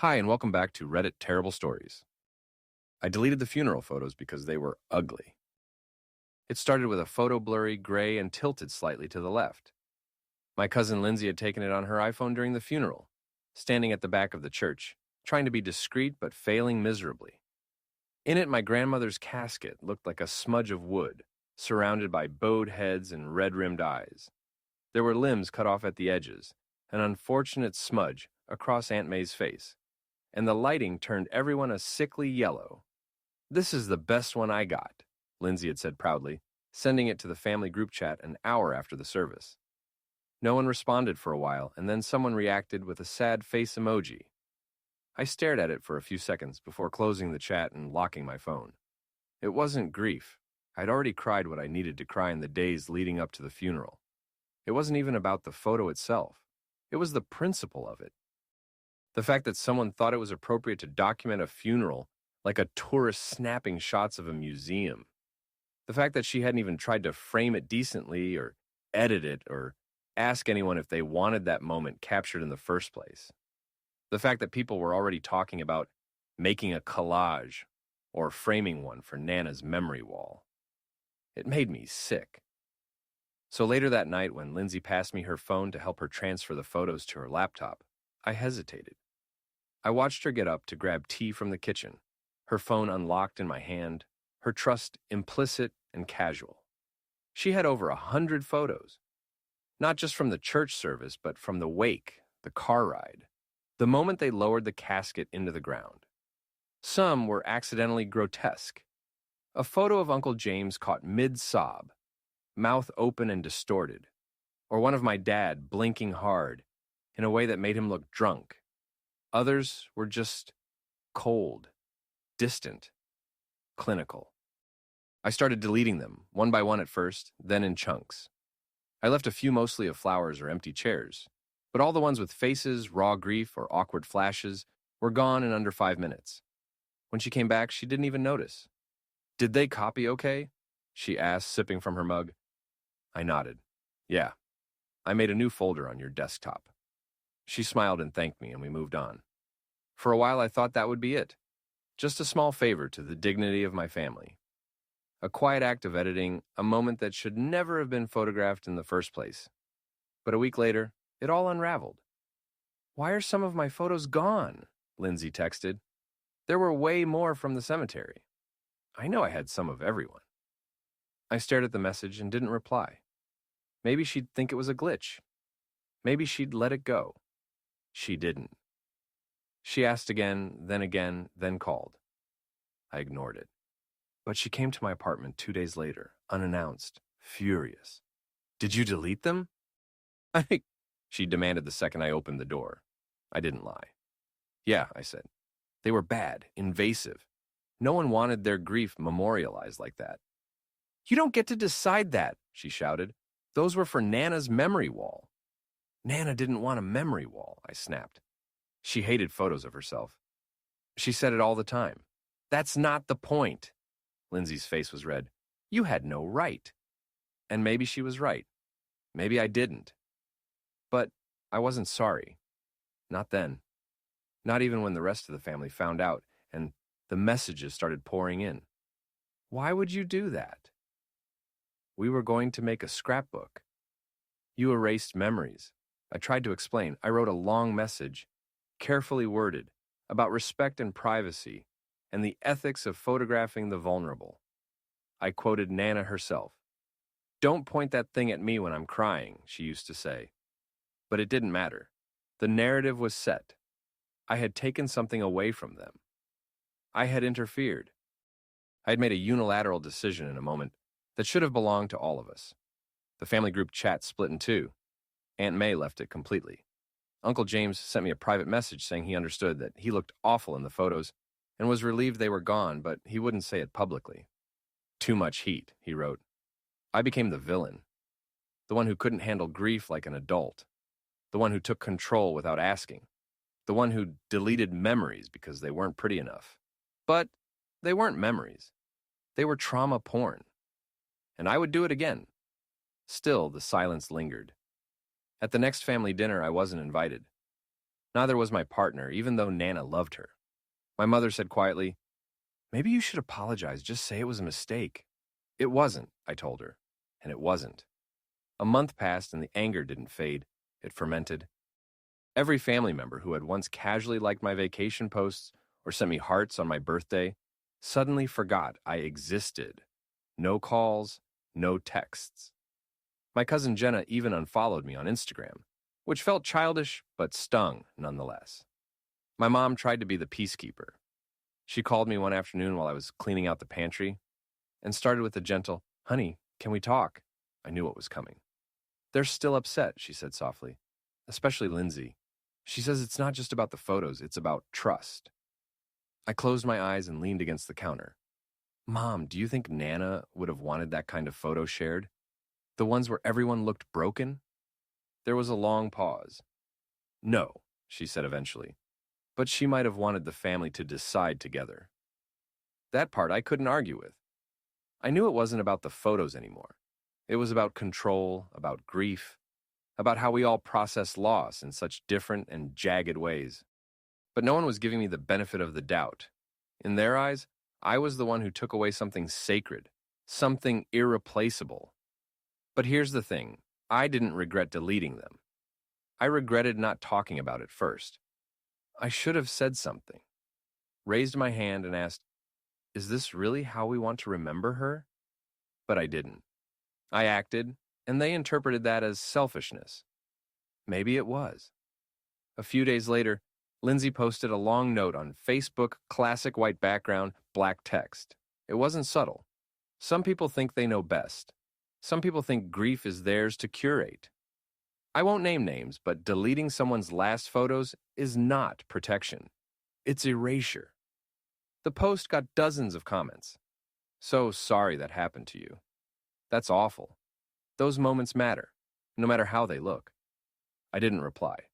Hi, and welcome back to Reddit Terrible Stories. I deleted the funeral photos because they were ugly. It started with a photo blurry, gray, and tilted slightly to the left. My cousin Lindsay had taken it on her iPhone during the funeral, standing at the back of the church, trying to be discreet but failing miserably. In it, my grandmother's casket looked like a smudge of wood, surrounded by bowed heads and red-rimmed eyes. There were limbs cut off at the edges, an unfortunate smudge across Aunt May's face, and the lighting turned everyone a sickly yellow. "This is the best one I got," Lindsay had said proudly, sending it to the family group chat an hour after the service. No one responded for a while, and then someone reacted with a sad face emoji. I stared at it for a few seconds before closing the chat and locking my phone. It wasn't grief. I'd already cried what I needed to cry in the days leading up to the funeral. It wasn't even about the photo itself. It was the principle of it. The fact that someone thought it was appropriate to document a funeral like a tourist snapping shots of a museum. The fact that she hadn't even tried to frame it decently or edit it or ask anyone if they wanted that moment captured in the first place. The fact that people were already talking about making a collage or framing one for Nana's memory wall. It made me sick. So later that night, when Lindsay passed me her phone to help her transfer the photos to her laptop, I hesitated. I watched her get up to grab tea from the kitchen, her phone unlocked in my hand, her trust implicit and casual. She had over 100 photos, not just from the church service, but from the wake, the car ride, the moment they lowered the casket into the ground. Some were accidentally grotesque. A photo of Uncle James caught mid-sob, mouth open and distorted, or one of my dad blinking hard in a way that made him look drunk. Others were just cold, distant, clinical. I started deleting them, one by one at first, then in chunks. I left a few mostly of flowers or empty chairs, but all the ones with faces, raw grief, or awkward flashes were gone in under 5 minutes. When she came back, she didn't even notice. "Did they copy okay?" she asked, sipping from her mug. I nodded. "Yeah, I made a new folder on your desktop." She smiled and thanked me, and we moved on. For a while, I thought that would be it. Just a small favor to the dignity of my family. A quiet act of editing, a moment that should never have been photographed in the first place. But a week later, it all unraveled. "Why are some of my photos gone?" Lindsay texted. "There were way more from the cemetery." I know I had some of everyone. I stared at the message and didn't reply. Maybe she'd think it was a glitch. Maybe she'd let it go. She didn't. She asked again, then called. I ignored it. But she came to my apartment 2 days later, unannounced, furious. "Did you delete them?" She demanded the second I opened the door. I didn't lie. "Yeah," I said. "They were bad, invasive. No one wanted their grief memorialized like that." "You don't get to decide that," she shouted. "Those were for Nana's memory wall." "Nana didn't want a memory wall," I snapped. She hated photos of herself. She said it all the time. "That's not the point." Lindsay's face was red. "You had no right." And maybe she was right. Maybe I didn't. But I wasn't sorry. Not then. Not even when the rest of the family found out and the messages started pouring in. "Why would you do that?" "We were going to make a scrapbook. You erased memories." I tried to explain. I wrote a long message, carefully worded, about respect and privacy and the ethics of photographing the vulnerable. I quoted Nana herself. "Don't point that thing at me when I'm crying," she used to say. But it didn't matter. The narrative was set. I had taken something away from them. I had interfered. I had made a unilateral decision in a moment that should have belonged to all of us. The family group chat split in two. Aunt May left it completely. Uncle James sent me a private message saying he understood that he looked awful in the photos and was relieved they were gone, but he wouldn't say it publicly. "Too much heat," he wrote. I became the villain. The one who couldn't handle grief like an adult. The one who took control without asking. The one who deleted memories because they weren't pretty enough. But they weren't memories. They were trauma porn. And I would do it again. Still, the silence lingered. At the next family dinner, I wasn't invited. Neither was my partner, even though Nana loved her. My mother said quietly, "Maybe you should apologize, just say it was a mistake." It wasn't, I told her, and it wasn't. A month passed and the anger didn't fade. It fermented. Every family member who had once casually liked my vacation posts or sent me hearts on my birthday suddenly forgot I existed. No calls, no texts. My cousin Jenna even unfollowed me on Instagram, which felt childish but stung nonetheless. My mom tried to be the peacekeeper. She called me one afternoon while I was cleaning out the pantry and started with a gentle, "Honey, can we talk?" I knew what was coming. "They're still upset," she said softly, "especially Lindsay. She says it's not just about the photos, it's about trust." I closed my eyes and leaned against the counter. "Mom, do you think Nana would have wanted that kind of photo shared? The ones where everyone looked broken?" There was a long pause. "No," she said eventually, "but she might have wanted the family to decide together." That part I couldn't argue with. I knew it wasn't about the photos anymore. It was about control, about grief, about how we all process loss in such different and jagged ways. But no one was giving me the benefit of the doubt. In their eyes, I was the one who took away something sacred, something irreplaceable. But here's the thing, I didn't regret deleting them. I regretted not talking about it first. I should have said something, raised my hand and asked, "Is this really how we want to remember her?" But I didn't. I acted, and they interpreted that as selfishness. Maybe it was. A few days later, Lindsay posted a long note on Facebook, classic white background, black text. It wasn't subtle. Some people think they know best. Some people think grief is theirs to curate. I won't name names, but deleting someone's last photos is not protection. It's erasure. The post got dozens of comments. "So sorry that happened to you. That's awful. Those moments matter, no matter how they look." I didn't reply.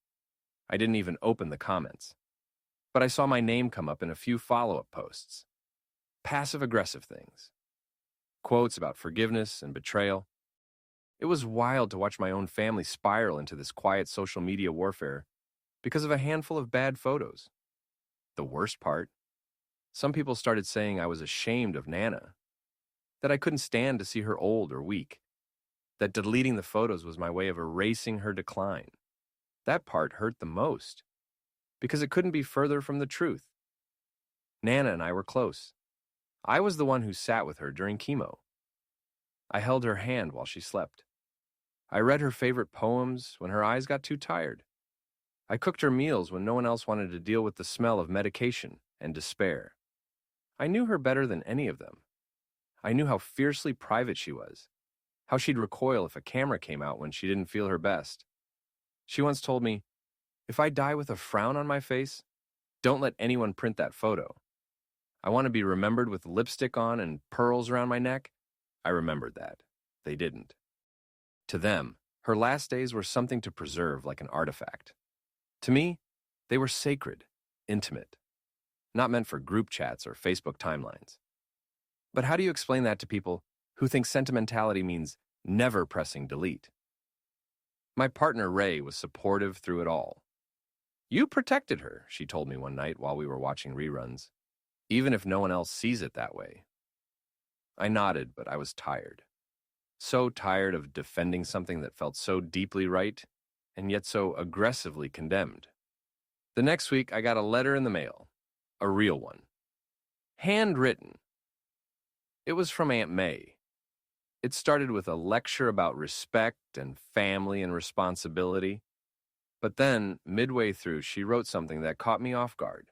I didn't even open the comments. But I saw my name come up in a few follow-up posts. Passive-aggressive things. Quotes about forgiveness and betrayal. It was wild to watch my own family spiral into this quiet social media warfare because of a handful of bad photos. The worst part, some people started saying I was ashamed of Nana, that I couldn't stand to see her old or weak, that deleting the photos was my way of erasing her decline. That part hurt the most, because it couldn't be further from the truth. Nana and I were close. I was the one who sat with her during chemo. I held her hand while she slept. I read her favorite poems when her eyes got too tired. I cooked her meals when no one else wanted to deal with the smell of medication and despair. I knew her better than any of them. I knew how fiercely private she was, how she'd recoil if a camera came out when she didn't feel her best. She once told me, "If I die with a frown on my face, don't let anyone print that photo. I want to be remembered with lipstick on and pearls around my neck." I remembered that. They didn't. To them, her last days were something to preserve like an artifact. To me, they were sacred, intimate, not meant for group chats or Facebook timelines. But how do you explain that to people who think sentimentality means never pressing delete? My partner, Ray, was supportive through it all. "You protected her," she told me one night while we were watching reruns, "even if no one else sees it that way." I nodded, but I was tired. So tired of defending something that felt so deeply right and yet so aggressively condemned. The next week, I got a letter in the mail, a real one. Handwritten. It was from Aunt May. It started with a lecture about respect and family and responsibility. But then, midway through, she wrote something that caught me off guard.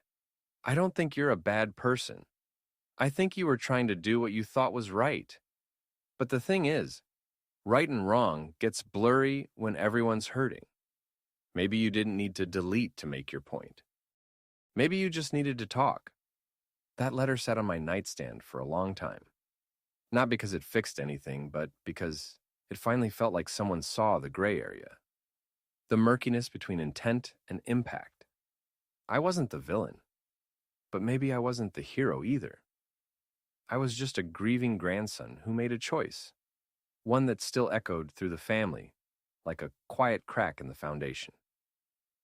"I don't think you're a bad person. I think you were trying to do what you thought was right. But the thing is, right and wrong gets blurry when everyone's hurting. Maybe you didn't need to delete to make your point. Maybe you just needed to talk." That letter sat on my nightstand for a long time. Not because it fixed anything, but because it finally felt like someone saw the gray area. The murkiness between intent and impact. I wasn't the villain, but maybe I wasn't the hero either. I was just a grieving grandson who made a choice, one that still echoed through the family like a quiet crack in the foundation.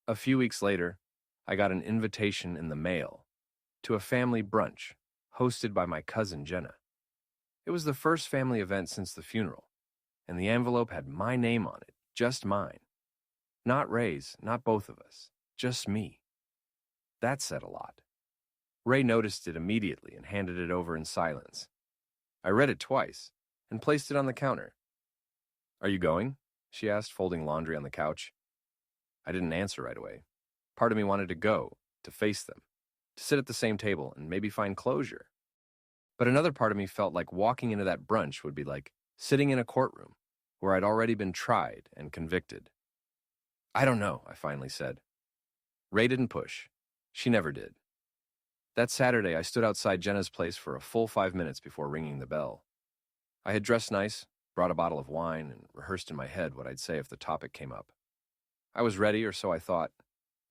A few weeks later, I got an invitation in the mail to a family brunch hosted by my cousin Jenna. It was the first family event since the funeral, and the envelope had my name on it, just mine. Not Ray's, not both of us, just me. That said a lot. Ray noticed it immediately and handed it over in silence. I read it twice and placed it on the counter. "Are you going?" she asked, folding laundry on the couch. I didn't answer right away. Part of me wanted to go, to face them, to sit at the same table and maybe find closure. But another part of me felt like walking into that brunch would be like sitting in a courtroom where I'd already been tried and convicted. "I don't know," I finally said. Ray didn't push. She never did. That Saturday, I stood outside Jenna's place for a full 5 minutes before ringing the bell. I had dressed nice, brought a bottle of wine, and rehearsed in my head what I'd say if the topic came up. I was ready, or so I thought.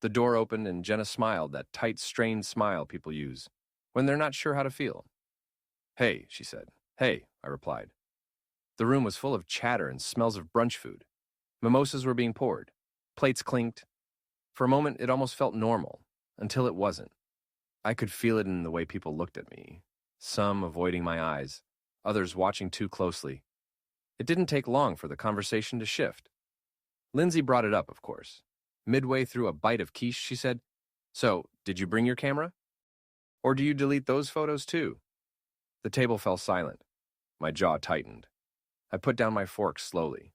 The door opened and Jenna smiled, that tight, strained smile people use when they're not sure how to feel. "Hey," she said. "Hey," I replied. The room was full of chatter and smells of brunch food. Mimosas were being poured. Plates clinked. For a moment, it almost felt normal, until it wasn't. I could feel it in the way people looked at me, some avoiding my eyes, others watching too closely. It didn't take long for the conversation to shift. Lindsay brought it up, of course. Midway through a bite of quiche, she said, "So, did you bring your camera? Or do you delete those photos too?" The table fell silent. My jaw tightened. I put down my fork slowly.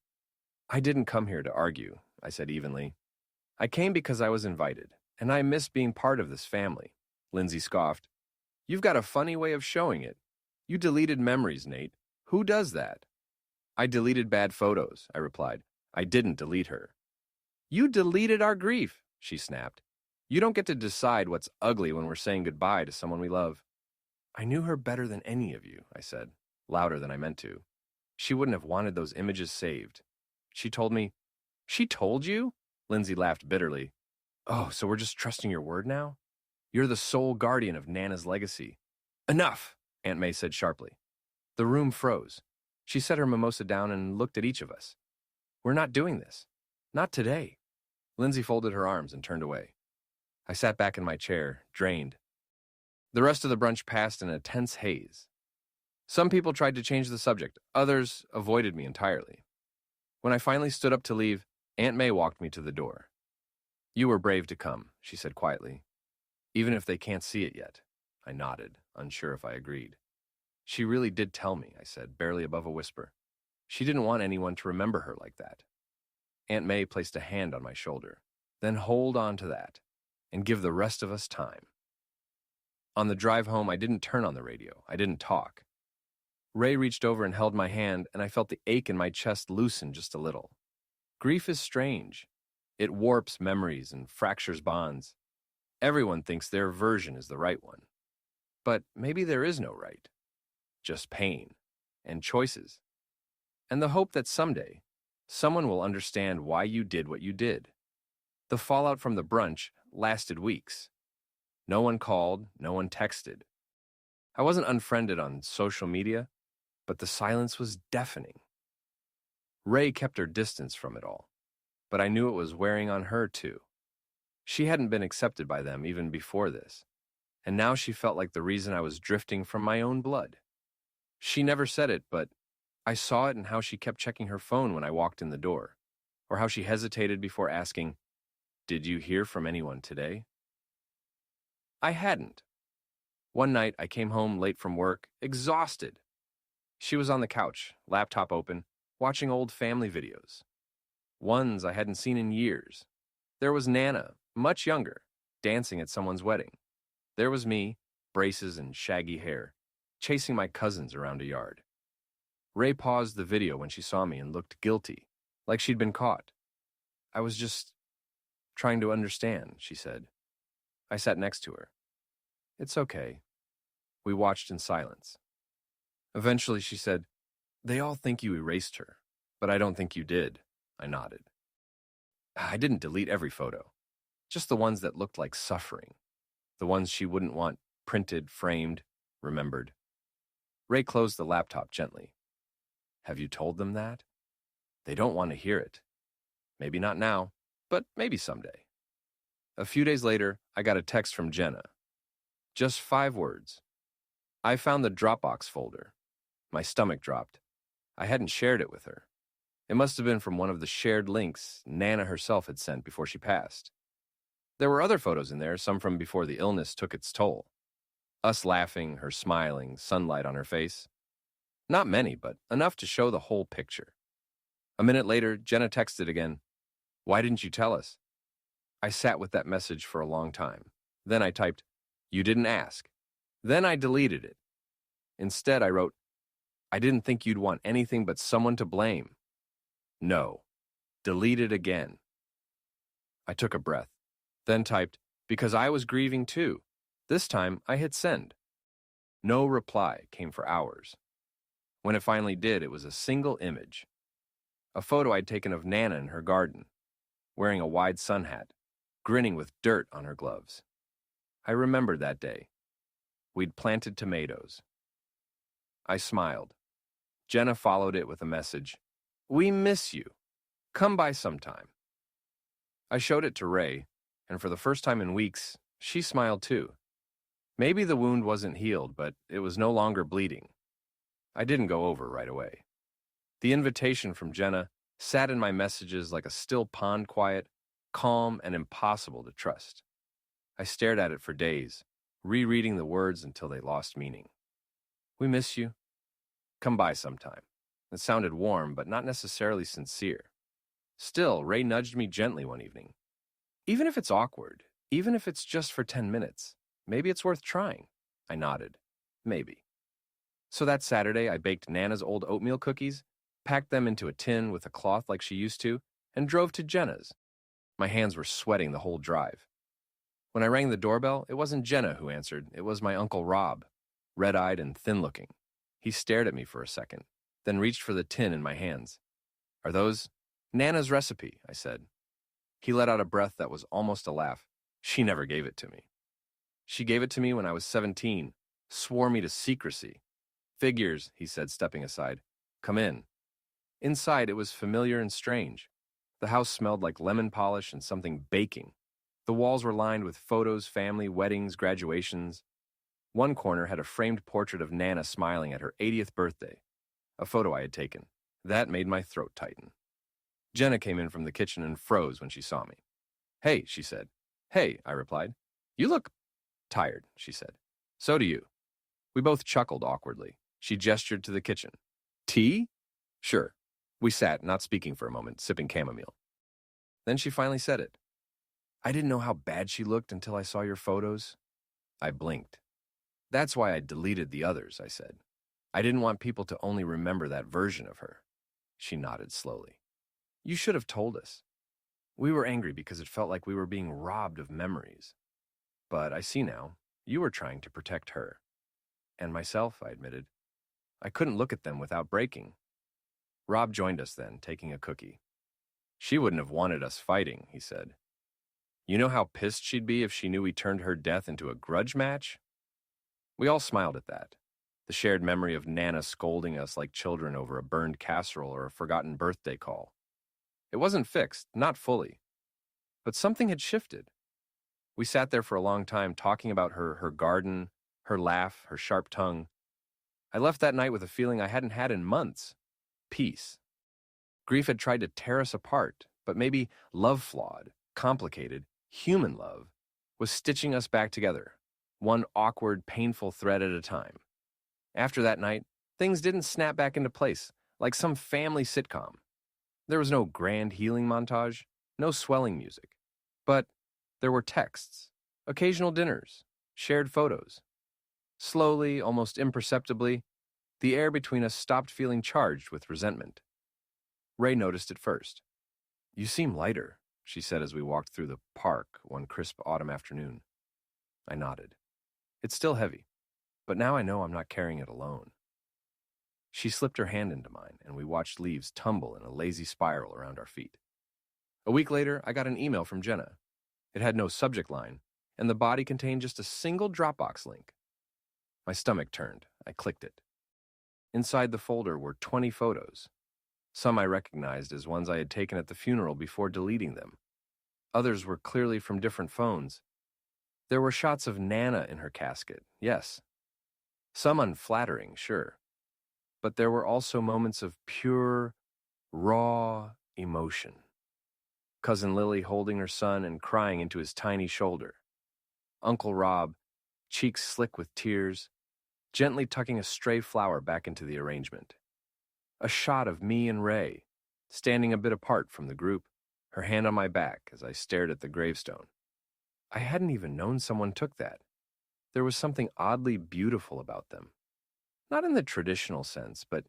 "I didn't come here to argue," I said evenly. "I came because I was invited, and I miss being part of this family." Lindsay scoffed. "You've got a funny way of showing it. You deleted memories, Nate. Who does that?" "I deleted bad photos," I replied. I didn't delete her. "You deleted our grief," she snapped. "You don't get to decide what's ugly when we're saying goodbye to someone we love." "I knew her better than any of you," I said, louder than I meant to. "She wouldn't have wanted those images saved. She told me—" "She told you?" Lindsay laughed bitterly. "Oh, so we're just trusting your word now? You're the sole guardian of Nana's legacy." "Enough," Aunt May said sharply. The room froze. She set her mimosa down and looked at each of us. "We're not doing this. Not today." Lindsay folded her arms and turned away. I sat back in my chair, drained. The rest of the brunch passed in a tense haze. Some people tried to change the subject. Others avoided me entirely. When I finally stood up to leave, Aunt May walked me to the door. "You were brave to come," she said quietly. "Even if they can't see it yet." I nodded, unsure if I agreed. "She really did tell me," I said, barely above a whisper. "She didn't want anyone to remember her like that." Aunt May placed a hand on my shoulder. "Then hold on to that, and give the rest of us time." On the drive home, I didn't turn on the radio. I didn't talk. Ray reached over and held my hand, and I felt the ache in my chest loosen just a little. Grief is strange. It warps memories and fractures bonds. Everyone thinks their version is the right one. But maybe there is no right. Just pain and choices. And the hope that someday, someone will understand why you did what you did. The fallout from the brunch lasted weeks. No one called, no one texted. I wasn't unfriended on social media, but the silence was deafening. Ray kept her distance from it all, but I knew it was wearing on her too. She hadn't been accepted by them even before this, and now she felt like the reason I was drifting from my own blood. She never said it, but I saw it in how she kept checking her phone when I walked in the door, or how she hesitated before asking, "Did you hear from anyone today?" I hadn't. One night, I came home late from work, exhausted. She was on the couch, laptop open, watching old family videos. Ones I hadn't seen in years. There was Nana, much younger, dancing at someone's wedding. There was me, braces and shaggy hair, chasing my cousins around a yard. Ray paused the video when she saw me and looked guilty, like she'd been caught. "I was just trying to understand," she said. I sat next to her. "It's okay." We watched in silence. Eventually she said, "They all think you erased her, but I don't think you did." I nodded. "I didn't delete every photo, just the ones that looked like suffering, the ones she wouldn't want printed, framed, remembered." Ray closed the laptop gently. "Have you told them that? They don't want to hear it. Maybe not now, but maybe someday." A few days later, I got a text from Jenna. Just 5 words. I found the Dropbox folder. My stomach dropped. I hadn't shared it with her. It must have been from one of the shared links Nana herself had sent before she passed. There were other photos in there, some from before the illness took its toll. Us laughing, her smiling, sunlight on her face. Not many, but enough to show the whole picture. A minute later, Jenna texted again. Why didn't you tell us? I sat with that message for a long time. Then I typed, you didn't ask. Then I deleted it. Instead, I wrote, I didn't think you'd want anything but someone to blame. No. Delete it again. I took a breath, then typed, because I was grieving too. This time, I hit send. No reply came for hours. When it finally did, it was a single image. A photo I'd taken of Nana in her garden, wearing a wide sun hat, grinning with dirt on her gloves. I remembered that day. We'd planted tomatoes. I smiled. Jenna followed it with a message. We miss you. Come by sometime. I showed it to Ray, and for the first time in weeks, she smiled too. Maybe the wound wasn't healed, but it was no longer bleeding. I didn't go over right away. The invitation from Jenna sat in my messages like a still pond quiet, calm, and impossible to trust. I stared at it for days, rereading the words until they lost meaning. We miss you. Come by sometime. It sounded warm, but not necessarily sincere. Still, Ray nudged me gently one evening. Even if it's awkward, even if it's just for 10 minutes, maybe it's worth trying. I nodded. Maybe. So that Saturday, I baked Nana's old oatmeal cookies, packed them into a tin with a cloth like she used to, and drove to Jenna's. My hands were sweating the whole drive. When I rang the doorbell, it wasn't Jenna who answered. It was my Uncle Rob, red-eyed and thin-looking. He stared at me for a second, then reached for the tin in my hands. Are those Nana's recipe? I said. He let out a breath that was almost a laugh. She never gave it to me. She gave it to me when I was 17, swore me to secrecy. Figures, he said, stepping aside. Come in. Inside, it was familiar and strange. The house smelled like lemon polish and something baking. The walls were lined with photos, family, weddings, graduations. One corner had a framed portrait of Nana smiling at her 80th birthday, a photo I had taken. That made my throat tighten. Jenna came in from the kitchen and froze when she saw me. Hey, she said. Hey, I replied. You look tired, she said. So do you. We both chuckled awkwardly. She gestured to the kitchen. Tea? Sure. We sat, not speaking for a moment, sipping chamomile. Then she finally said it. I didn't know how bad she looked until I saw your photos. I blinked. That's why I deleted the others, I said. I didn't want people to only remember that version of her. She nodded slowly. You should have told us. We were angry because it felt like we were being robbed of memories. But I see now, you were trying to protect her. And myself, I admitted. I couldn't look at them without breaking. Rob joined us then, taking a cookie. She wouldn't have wanted us fighting, he said. You know how pissed she'd be if she knew we turned her death into a grudge match? We all smiled at that. The shared memory of Nana scolding us like children over a burned casserole or a forgotten birthday call. It wasn't fixed, not fully. But something had shifted. We sat there for a long time talking about her garden, her laugh, her sharp tongue. I left that night with a feeling I hadn't had in months. Peace. Grief had tried to tear us apart, but maybe love-flawed, complicated, human love was stitching us back together, one awkward, painful thread at a time. After that night, things didn't snap back into place, like some family sitcom. There was no grand healing montage, no swelling music. But there were texts, occasional dinners, shared photos. Slowly, almost imperceptibly, the air between us stopped feeling charged with resentment. Ray noticed it first. You seem lighter, she said as we walked through the park one crisp autumn afternoon. I nodded. It's still heavy, but now I know I'm not carrying it alone. She slipped her hand into mine, and we watched leaves tumble in a lazy spiral around our feet. A week later, I got an email from Jenna. It had no subject line, and the body contained just a single Dropbox link. My stomach turned. I clicked it. Inside the folder were 20 photos. Some I recognized as ones I had taken at the funeral before deleting them. Others were clearly from different phones. There were shots of Nana in her casket, yes. Some unflattering, sure. But there were also moments of pure, raw emotion. Cousin Lily holding her son and crying into his tiny shoulder. Uncle Rob, cheeks slick with tears, gently tucking a stray flower back into the arrangement. A shot of me and Ray, standing a bit apart from the group, her hand on my back as I stared at the gravestone. I hadn't even known someone took that. There was something oddly beautiful about them. Not in the traditional sense, but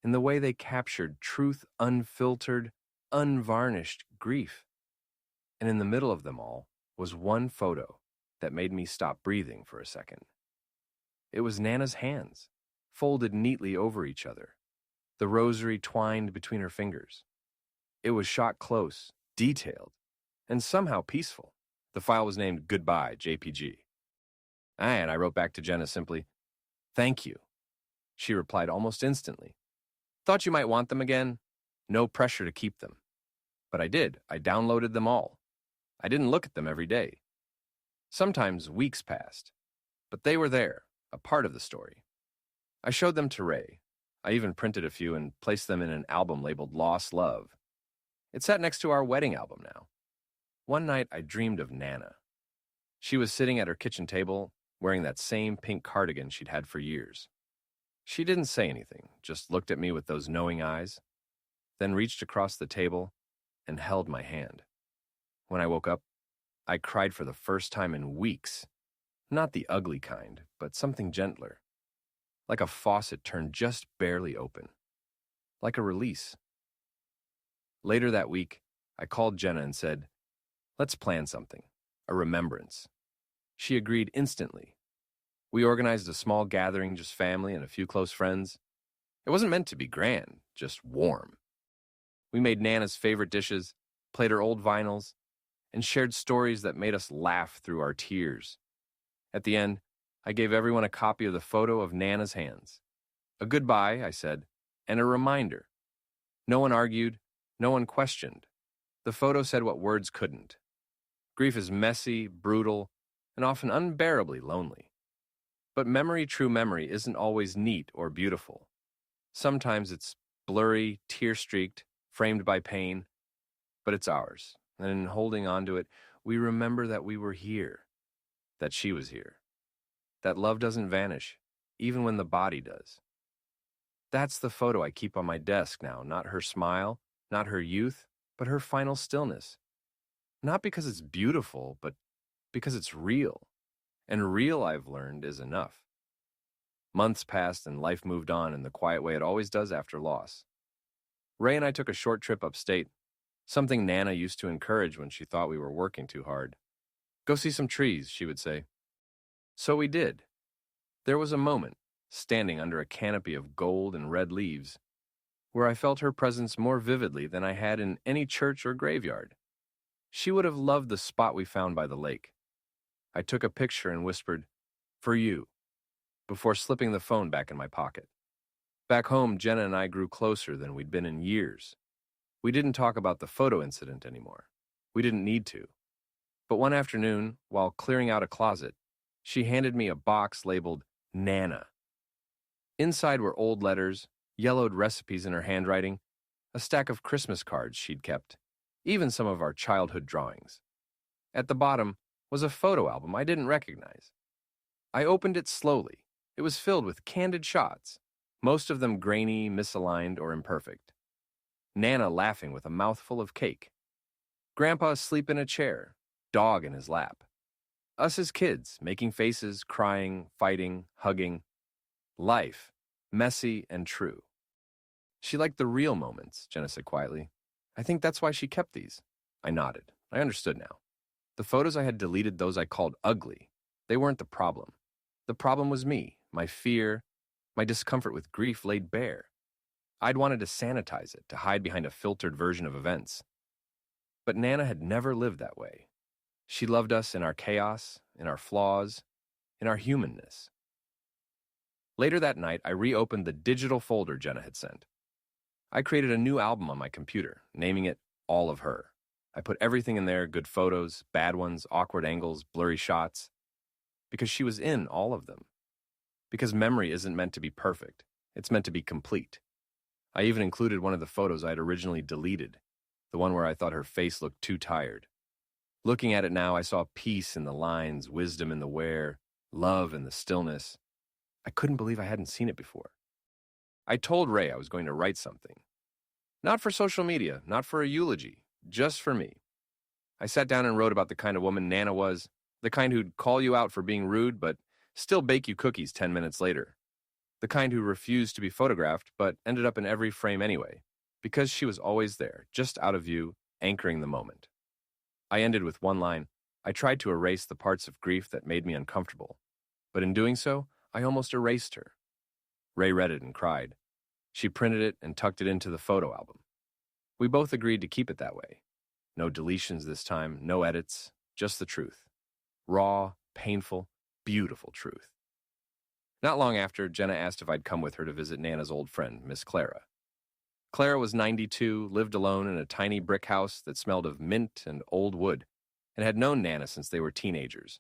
in the way they captured truth, unfiltered, unvarnished grief. And in the middle of them all was one photo that made me stop breathing for a second. It was Nana's hands, folded neatly over each other, the rosary twined between her fingers. It was shot close, detailed, and somehow peaceful. The file was named Goodbye, JPG. And I wrote back to Jenna simply, "Thank you." She replied almost instantly, "Thought you might want them again. No pressure to keep them." But I did. I downloaded them all. I didn't look at them every day. Sometimes weeks passed, but they were there, a part of the story. I showed them to Ray. I even printed a few and placed them in an album labeled Lost Love. It sat next to our wedding album now. One night I dreamed of Nana. She was sitting at her kitchen table, wearing that same pink cardigan she'd had for years. She didn't say anything, just looked at me with those knowing eyes, then reached across the table and held my hand. When I woke up, I cried for the first time in weeks. Not the ugly kind, but something gentler. Like a faucet turned just barely open. Like a release. Later that week, I called Jenna and said, "Let's plan something, a remembrance." She agreed instantly. We organized a small gathering, just family and a few close friends. It wasn't meant to be grand, just warm. We made Nana's favorite dishes, played her old vinyls, and shared stories that made us laugh through our tears. At the end, I gave everyone a copy of the photo of Nana's hands. A goodbye, I said, and a reminder. No one argued, no one questioned. The photo said what words couldn't. Grief is messy, brutal, and often unbearably lonely. But memory, true memory, isn't always neat or beautiful. Sometimes it's blurry, tear-streaked, framed by pain, but it's ours. And in holding on to it, we remember that we were here, that she was here, that love doesn't vanish, even when the body does. That's the photo I keep on my desk now, not her smile, not her youth, but her final stillness. Not because it's beautiful, but because it's real. And real, I've learned, is enough. Months passed and life moved on in the quiet way it always does after loss. Ray and I took a short trip upstate, something Nana used to encourage when she thought we were working too hard. "Go see some trees," she would say. So we did. There was a moment, standing under a canopy of gold and red leaves, where I felt her presence more vividly than I had in any church or graveyard. She would have loved the spot we found by the lake. I took a picture and whispered, "For you," before slipping the phone back in my pocket. Back home, Jenna and I grew closer than we'd been in years. We didn't talk about the photo incident anymore. We didn't need to. But one afternoon, while clearing out a closet, she handed me a box labeled Nana. Inside were old letters, yellowed recipes in her handwriting, a stack of Christmas cards she'd kept, even some of our childhood drawings. At the bottom was a photo album I didn't recognize. I opened it slowly. It was filled with candid shots, most of them grainy, misaligned, or imperfect. Nana laughing with a mouthful of cake. Grandpa asleep in a chair, dog in his lap. Us as kids, making faces, crying, fighting, hugging. Life, messy and true. She liked the real moments, Jenna said quietly. I think that's why she kept these. I nodded. I understood now. The photos I had deleted, those I called ugly, they weren't the problem. The problem was me, my fear, my discomfort with grief laid bare. I'd wanted to sanitize it, to hide behind a filtered version of events. But Nana had never lived that way. She loved us in our chaos, in our flaws, in our humanness. Later that night, I reopened the digital folder Jenna had sent. I created a new album on my computer, naming it All of Her. I put everything in there, good photos, bad ones, awkward angles, blurry shots, because she was in all of them. Because memory isn't meant to be perfect. It's meant to be complete. I even included one of the photos I had originally deleted, the one where I thought her face looked too tired. Looking at it now, I saw peace in the lines, wisdom in the wear, love in the stillness. I couldn't believe I hadn't seen it before. I told Ray I was going to write something. Not for social media, not for a eulogy, just for me. I sat down and wrote about the kind of woman Nana was, the kind who'd call you out for being rude but still bake you cookies 10 minutes later. The kind who refused to be photographed but ended up in every frame anyway, because she was always there, just out of view, anchoring the moment. I ended with one line. I tried to erase the parts of grief that made me uncomfortable, but in doing so, I almost erased her. Ray read it and cried. She printed it and tucked it into the photo album. We both agreed to keep it that way. No deletions this time, no edits, just the truth. Raw, painful, beautiful truth. Not long after, Jenna asked if I'd come with her to visit Nana's old friend, Miss Clara. Clara was 92, lived alone in a tiny brick house that smelled of mint and old wood, and had known Nana since they were teenagers.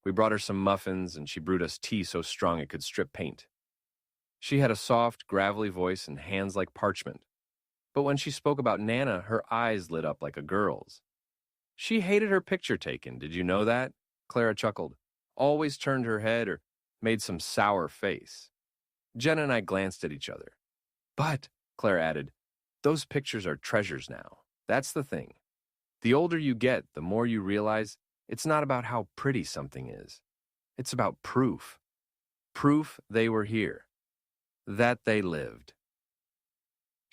We brought her some muffins, and she brewed us tea so strong it could strip paint. She had a soft, gravelly voice and hands like parchment. But when she spoke about Nana, her eyes lit up like a girl's. She hated her picture taken, did you know that? Clara chuckled. Always turned her head or made some sour face. Jenna and I glanced at each other. But, Clara added, those pictures are treasures now. That's the thing. The older you get, the more you realize it's not about how pretty something is. It's about proof. Proof they were here. That they lived.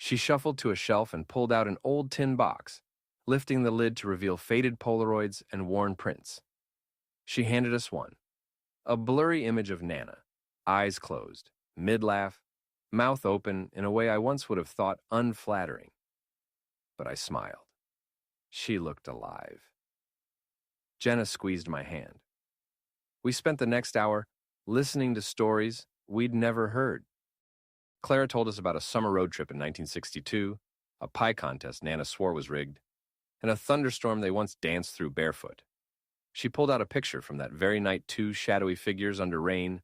She shuffled to a shelf and pulled out an old tin box, lifting the lid to reveal faded Polaroids and worn prints. She handed us one. A blurry image of Nana, eyes closed, mid-laugh, mouth open in a way I once would have thought unflattering. But I smiled. She looked alive. Jenna squeezed my hand. We spent the next hour listening to stories we'd never heard. Clara told us about a summer road trip in 1962, a pie contest Nana swore was rigged, and a thunderstorm they once danced through barefoot. She pulled out a picture from that very night, two shadowy figures under rain,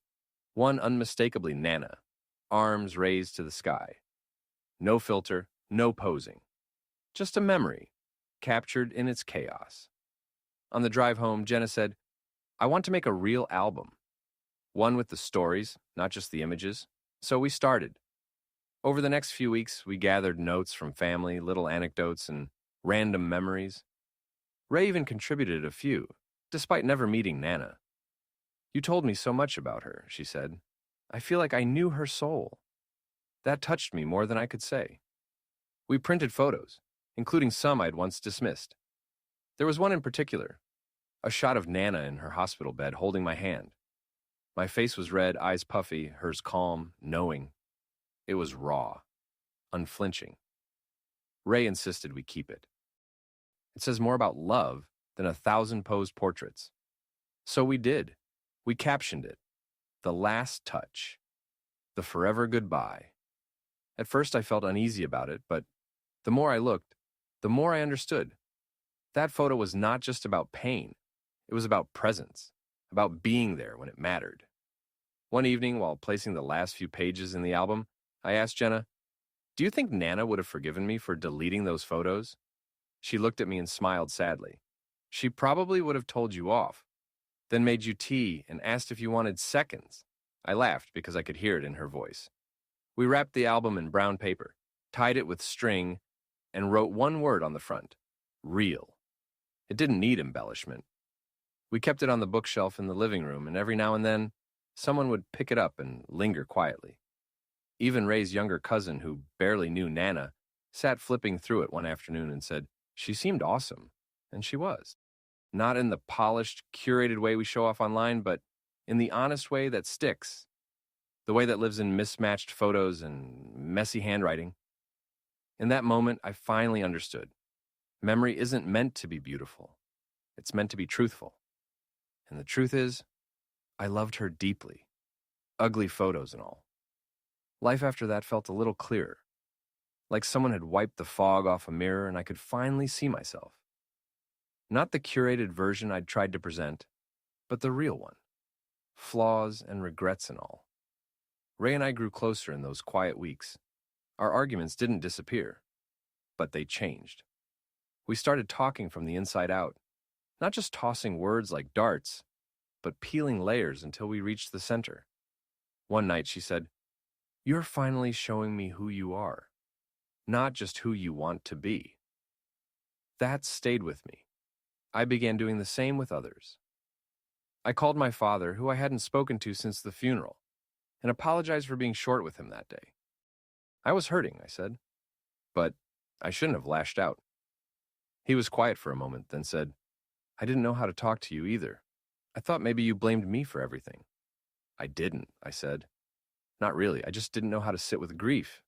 one unmistakably Nana, arms raised to the sky. No filter, no posing. Just a memory, captured in its chaos. On the drive home, Jenna said, I want to make a real album. One with the stories, not just the images. So we started. Over the next few weeks, we gathered notes from family, little anecdotes, and random memories. Ray even contributed a few, despite never meeting Nana. You told me so much about her, she said. I feel like I knew her soul. That touched me more than I could say. We printed photos, including some I'd once dismissed. There was one in particular, a shot of Nana in her hospital bed holding my hand. My face was red, eyes puffy, hers calm, knowing. It was raw, unflinching. Ray insisted we keep it. It says more about love than 1,000 posed portraits. So we did. We captioned it. The last touch. The forever goodbye. At first I felt uneasy about it, but the more I looked, the more I understood. That photo was not just about pain. It was about presence, about being there when it mattered. One evening, while placing the last few pages in the album, I asked Jenna, do you think Nana would have forgiven me for deleting those photos? She looked at me and smiled sadly. She probably would have told you off, then made you tea and asked if you wanted seconds. I laughed because I could hear it in her voice. We wrapped the album in brown paper, tied it with string, and wrote one word on the front, real. It didn't need embellishment. We kept it on the bookshelf in the living room, and every now and then, someone would pick it up and linger quietly. Even Ray's younger cousin, who barely knew Nana, sat flipping through it one afternoon and said, she seemed awesome, and she was. Not in the polished, curated way we show off online, but in the honest way that sticks. The way that lives in mismatched photos and messy handwriting. In that moment, I finally understood. Memory isn't meant to be beautiful. It's meant to be truthful. And the truth is, I loved her deeply. Ugly photos and all. Life after that felt a little clearer. Like someone had wiped the fog off a mirror and I could finally see myself. Not the curated version I'd tried to present, but the real one. Flaws and regrets and all. Ray and I grew closer in those quiet weeks. Our arguments didn't disappear, but they changed. We started talking from the inside out, not just tossing words like darts, but peeling layers until we reached the center. One night she said, "You're finally showing me who you are, not just who you want to be." That stayed with me. I began doing the same with others. I called my father, who I hadn't spoken to since the funeral, and apologized for being short with him that day. I was hurting, I said, but I shouldn't have lashed out. He was quiet for a moment, then said, "I didn't know how to talk to you either. I thought maybe you blamed me for everything." "I didn't," I said. "Not really, I just didn't know how to sit with grief."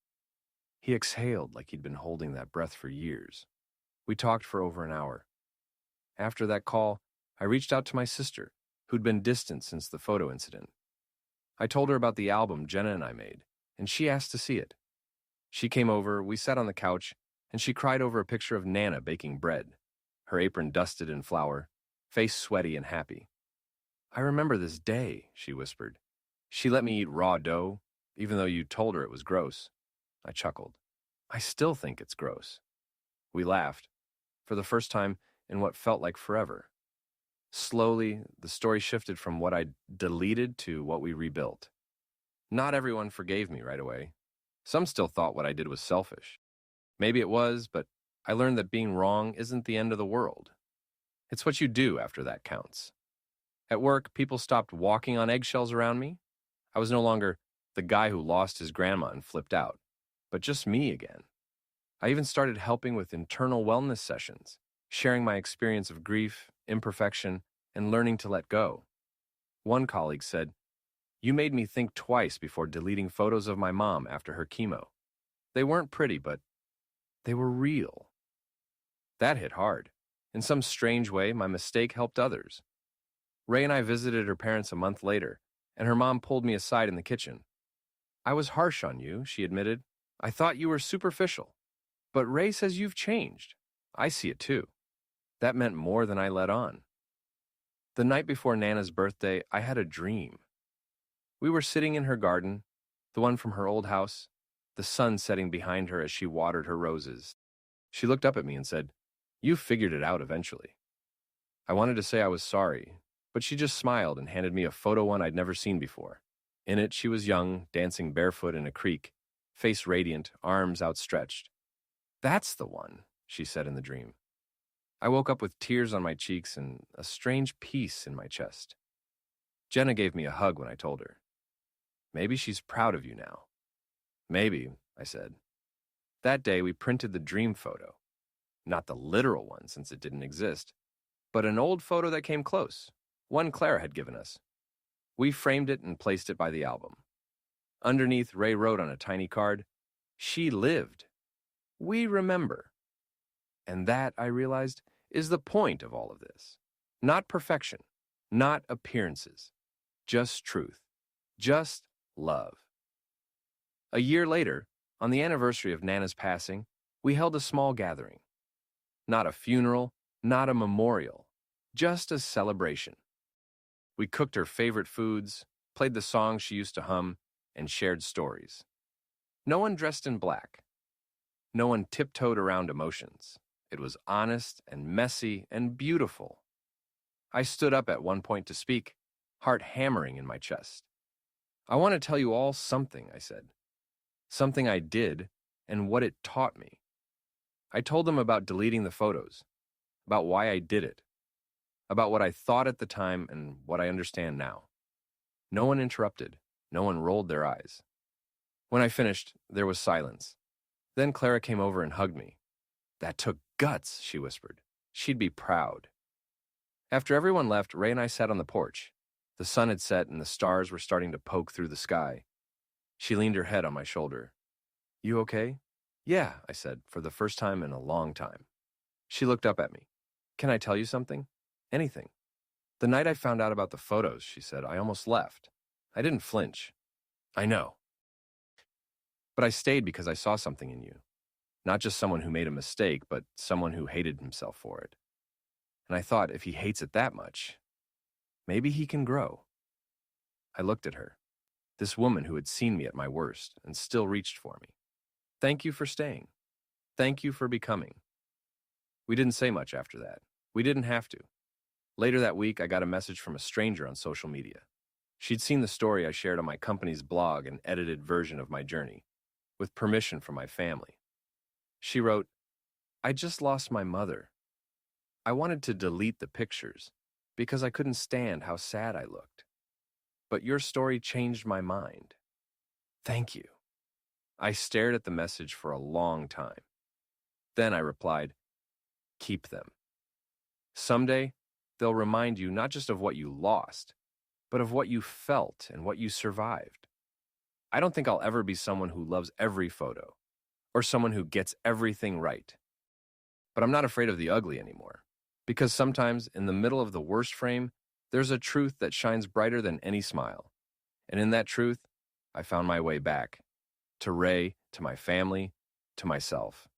He exhaled like he'd been holding that breath for years. We talked for over an hour. After that call, I reached out to my sister, who'd been distant since the photo incident. I told her about the album Jenna and I made, and she asked to see it. She came over, we sat on the couch, and she cried over a picture of Nana baking bread, her apron dusted in flour, face sweaty and happy. "I remember this day," she whispered. "She let me eat raw dough, even though you told her it was gross." I chuckled. "I still think it's gross." We laughed, for the first time in what felt like forever. Slowly, the story shifted from what I deleted to what we rebuilt. Not everyone forgave me right away. Some still thought what I did was selfish. Maybe it was, but I learned that being wrong isn't the end of the world. It's what you do after that counts. At work, people stopped walking on eggshells around me. I was no longer the guy who lost his grandma and flipped out, but just me again. I even started helping with internal wellness sessions, sharing my experience of grief, imperfection, and learning to let go. One colleague said, "You made me think twice before deleting photos of my mom after her chemo. They weren't pretty, but they were real." That hit hard. In some strange way, my mistake helped others. Ray and I visited her parents a month later, and her mom pulled me aside in the kitchen. "I was harsh on you," she admitted. "I thought you were superficial. But Ray says you've changed. I see it too." That meant more than I let on. The night before Nana's birthday, I had a dream. We were sitting in her garden, the one from her old house, the sun setting behind her as she watered her roses. She looked up at me and said, "You figured it out eventually." I wanted to say I was sorry, but she just smiled and handed me a photo one I'd never seen before. In it, she was young, dancing barefoot in a creek, face radiant, arms outstretched. "That's the one," she said in the dream. I woke up with tears on my cheeks and a strange peace in my chest. Jenna gave me a hug when I told her. "Maybe she's proud of you now." "Maybe," I said. That day, we printed the dream photo. Not the literal one, since it didn't exist, but an old photo that came close, one Clara had given us. We framed it and placed it by the album. Underneath, Ray wrote on a tiny card, "She lived. We remember." And that, I realized, is the point of all of this. Not perfection, not appearances, just truth, just love. A year later, on the anniversary of Nana's passing, we held a small gathering. Not a funeral, not a memorial, just a celebration. We cooked her favorite foods, played the songs she used to hum, and shared stories. No one dressed in black. No one tiptoed around emotions. It was honest and messy and beautiful. I stood up at one point to speak, heart hammering in my chest. "I want to tell you all something," I said. Something I did and what it taught me. I told them about deleting the photos, about why I did it, about what I thought at the time and what I understand now. No one interrupted. No one rolled their eyes. When I finished, there was silence. Then Clara came over and hugged me. "That took guts," she whispered. "She'd be proud." After everyone left, Ray and I sat on the porch. The sun had set and the stars were starting to poke through the sky. She leaned her head on my shoulder. "You okay?" "Yeah," I said, for the first time in a long time. She looked up at me. "Can I tell you something?" "Anything." "The night I found out about the photos," she said, "I almost left. I didn't flinch." "I know. But I stayed because I saw something in you. Not just someone who made a mistake, but someone who hated himself for it." And I thought, if he hates it that much, maybe he can grow. I looked at her, this woman who had seen me at my worst and still reached for me. Thank you for staying. Thank you for becoming. We didn't say much after that. We didn't have to. Later that week, I got a message from a stranger on social media. She'd seen the story I shared on my company's blog, an edited version of my journey, with permission from my family. She wrote, "I just lost my mother. I wanted to delete the pictures because I couldn't stand how sad I looked. But your story changed my mind. Thank you." I stared at the message for a long time. Then I replied, "Keep them. Someday, they'll remind you not just of what you lost, but of what you felt and what you survived. I don't think I'll ever be someone who loves every photo or someone who gets everything right. But I'm not afraid of the ugly anymore, because sometimes in the middle of the worst frame, there's a truth that shines brighter than any smile. And in that truth, I found my way back to Ray, to my family, to myself."